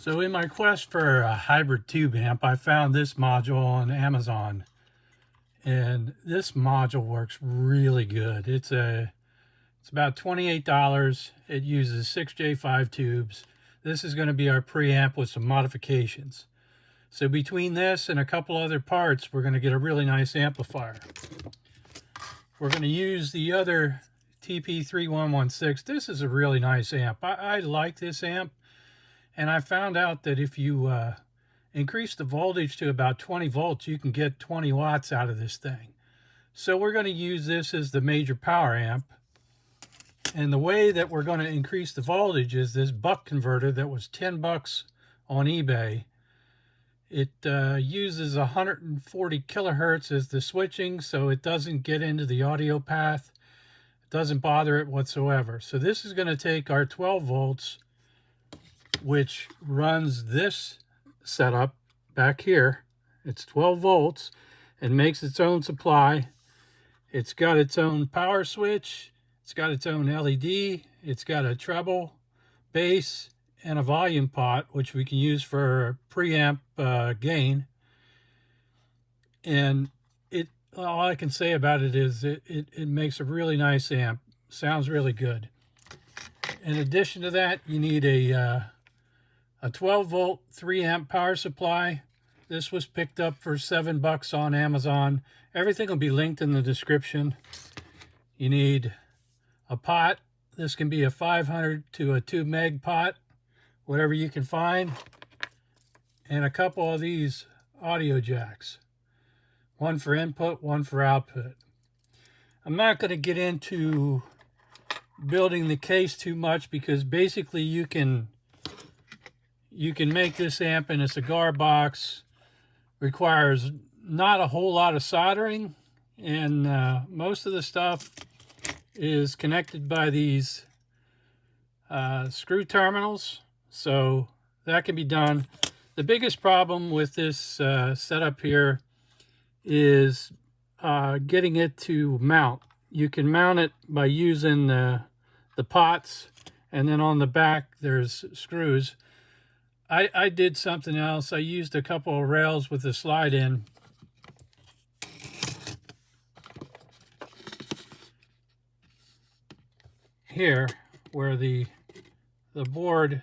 So in my quest for a hybrid tube amp, I found this module on Amazon, and this module works really good. It's about $28. It uses 6J5 tubes. This is going to be our preamp with some modifications. So between this and a couple other parts, we're going to get a really nice amplifier. We're going to use the other TP3116. This is a really nice amp. I like this amp. And I found out that if you increase the voltage to about 20 volts, you can get 20 watts out of this thing. So we're going to use this as the major power amp. And the way that we're going to increase the voltage is this buck converter that was 10 bucks on eBay. It uses 140 kilohertz as the switching, so it doesn't get into the audio path. It doesn't bother it whatsoever. So this is going to take our 12 volts, which runs this setup back here. It's 12 volts and makes its own supply. It's got its own power switch. It's got its own LED. It's got a treble, bass, and a volume pot, which we can use for preamp gain. And all I can say about it is it makes a really nice amp. Sounds really good. In addition to that, you need a 12 volt 3 amp power supply. This was picked up for 7 bucks on Amazon. Everything will be linked in the description. You need a pot. This can be a 500 to a 2 meg pot, whatever you can find. And a couple of these audio jacks. One for input, one for output. I'm not going to get into building the case too much because basically you can make this amp in a cigar box. Requires not a whole lot of soldering, and most of the stuff is connected by these screw terminals, so that can be done. The biggest problem with this setup here is getting it to mount. You can mount it by using the pots, and then on the back there's screws. I did something else. I used a couple of rails with a slide in. Here, where the board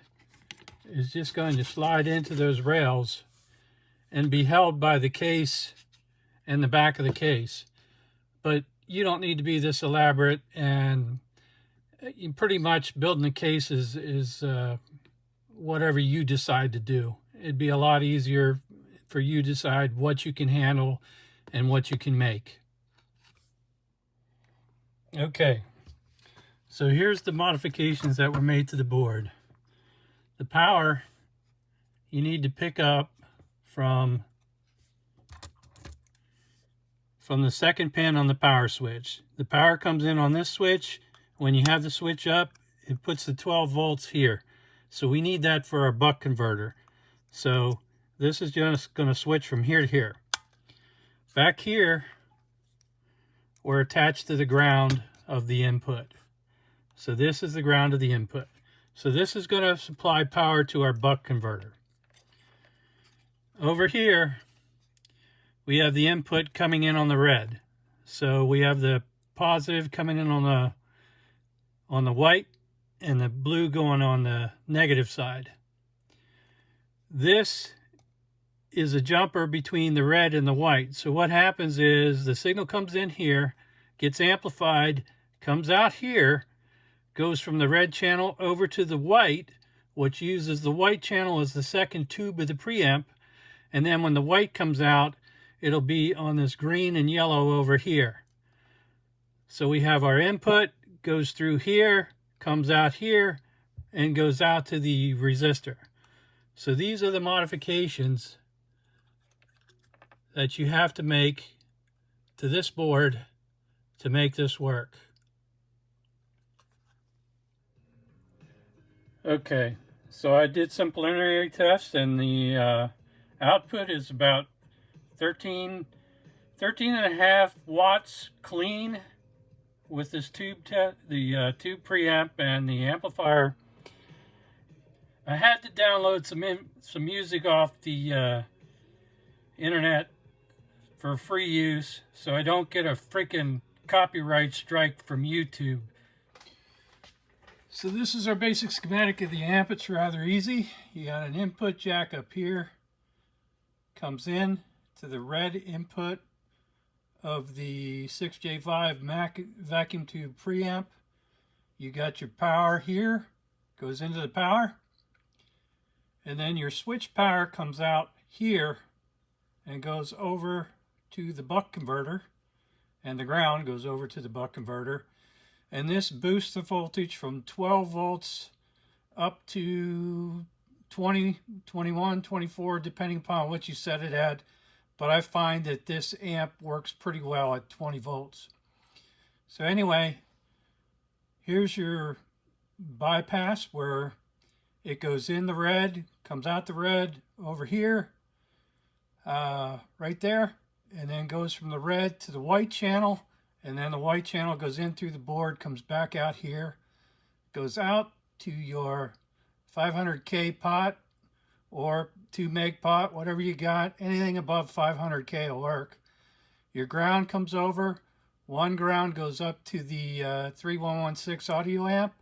is just going to slide into those rails and be held by the case and the back of the case. But you don't need to be this elaborate, and you pretty much building the case is whatever you decide to do. It'd be a lot easier for you to decide what you can handle and what you can make. Okay, so here's the modifications that were made to the board. The power you need to pick up from the second pin on the power switch. The power comes in on this switch. When you have the switch up, it puts the 12 volts here. So we need that for our buck converter. So this is just going to switch from here to here. Back here, we're attached to the ground of the input. So this is the ground of the input. So this is going to supply power to our buck converter. Over here, we have the input coming in on the red. So we have the positive coming in on the white, and the blue going on the negative side. This is a jumper between the red and the white. So what happens is the signal comes in here, gets amplified, comes out here, goes from the red channel over to the white, which uses the white channel as the second tube of the preamp. And then when the white comes out, it'll be on this green and yellow over here. So we have our input, goes through here, comes out here, and goes out to the resistor. So these are the modifications that you have to make to this board to make this work. Okay, so I did some preliminary tests, and the output is about 13 and a half watts clean with this tube, the tube preamp and the amplifier. I had to download some music off the internet for free use, so I don't get a freaking copyright strike from YouTube. So this is our basic schematic of the amp. It's rather easy. You got an input jack up here, comes in to the red input of the 6J5 vacuum tube preamp. You got your power here, goes into the power, and then your switch power comes out here and goes over to the buck converter, and the ground goes over to the buck converter. And this boosts the voltage from 12 volts up to 20, 21, 24, depending upon what you set it at. But I find that this amp works pretty well at 20 volts. So anyway, here's your bypass where it goes in the red, comes out the red over here, right there, and then goes from the red to the white channel. And then the white channel goes in through the board, comes back out here, goes out to your 500K pot or 2 meg pot, whatever you got. Anything above 500K will work. Your ground comes over. One ground goes up to the 3116 audio amp.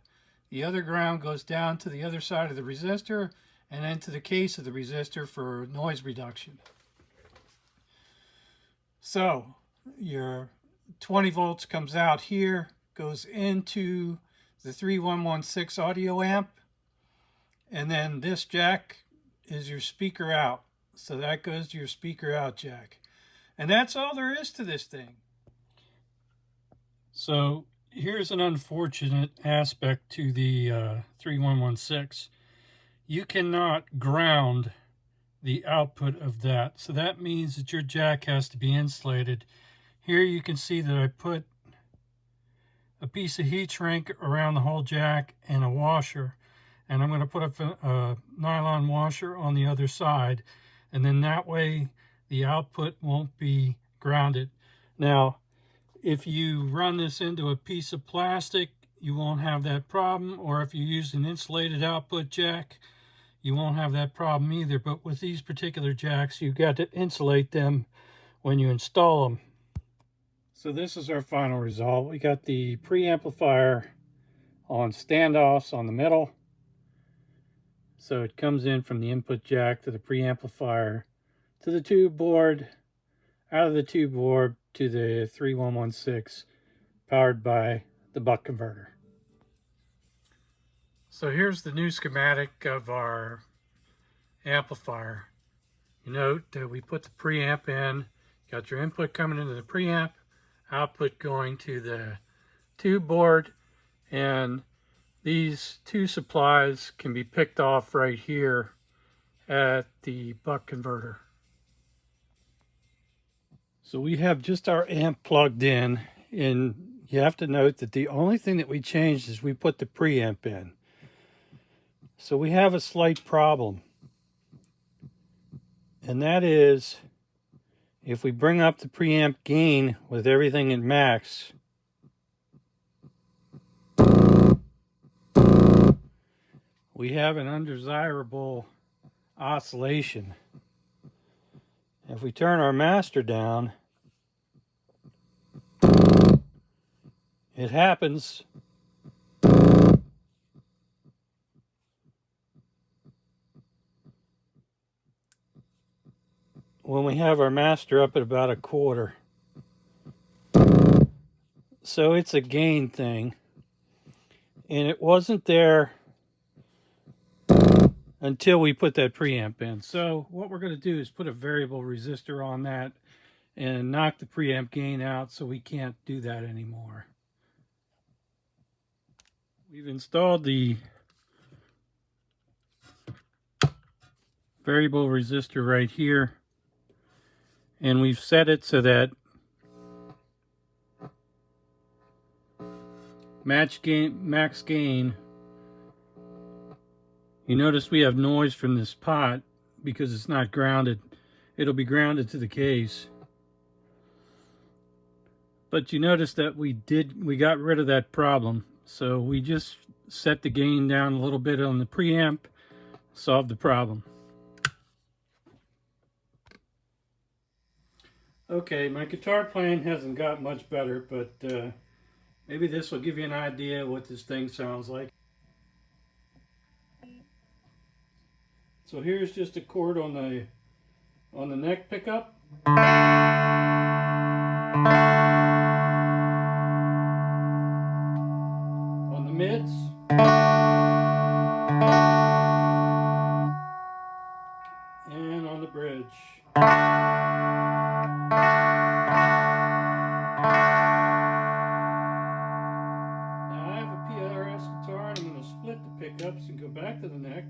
The other ground goes down to the other side of the resistor and then to the case of the resistor for noise reduction. So your 20 volts comes out here, goes into the 3116 audio amp, and then this jack is your speaker out. So that goes to your speaker out jack. And that's all there is to this thing. So here's an unfortunate aspect to the 3116. You cannot ground the output of that. So that means that your jack has to be insulated. Here you can see that I put a piece of heat shrink around the whole jack and a washer. And I'm going to put a nylon washer on the other side. And then that way the output won't be grounded. Now, if you run this into a piece of plastic, you won't have that problem. Or if you use an insulated output jack, you won't have that problem either. But with these particular jacks, you've got to insulate them when you install them. So this is our final result. We got the preamplifier on standoffs on the middle. So it comes in from the input jack to the preamplifier to the tube board, out of the tube board to the 3116, powered by the buck converter. So here's the new schematic of our amplifier. You note that we put the preamp in, got your input coming into the preamp, output going to the tube board, and these two supplies can be picked off right here at the buck converter. So we have just our amp plugged in, and you have to note that the only thing that we changed is we put the preamp in. So we have a slight problem, and that is if we bring up the preamp gain with everything at max, we have an undesirable oscillation. If we turn our master down, it happens. When we have our master up at about 1/4. So it's a gain thing. And it wasn't there until we put that preamp in. So what we're going to do is put a variable resistor on that and knock the preamp gain out so we can't do that anymore. We've installed the variable resistor right here, and we've set it so that max gain. You notice we have noise from this pot because it's not grounded. It'll be grounded to the case. But you notice that we got rid of that problem. So we just set the gain down a little bit on the preamp, solved the problem. Okay, my guitar playing hasn't got much better, but maybe this will give you an idea what this thing sounds like. So here's just a chord on the neck pickup. On the mids. And on the bridge. Now I have a PRS guitar and I'm going to split the pickups and go back to the neck.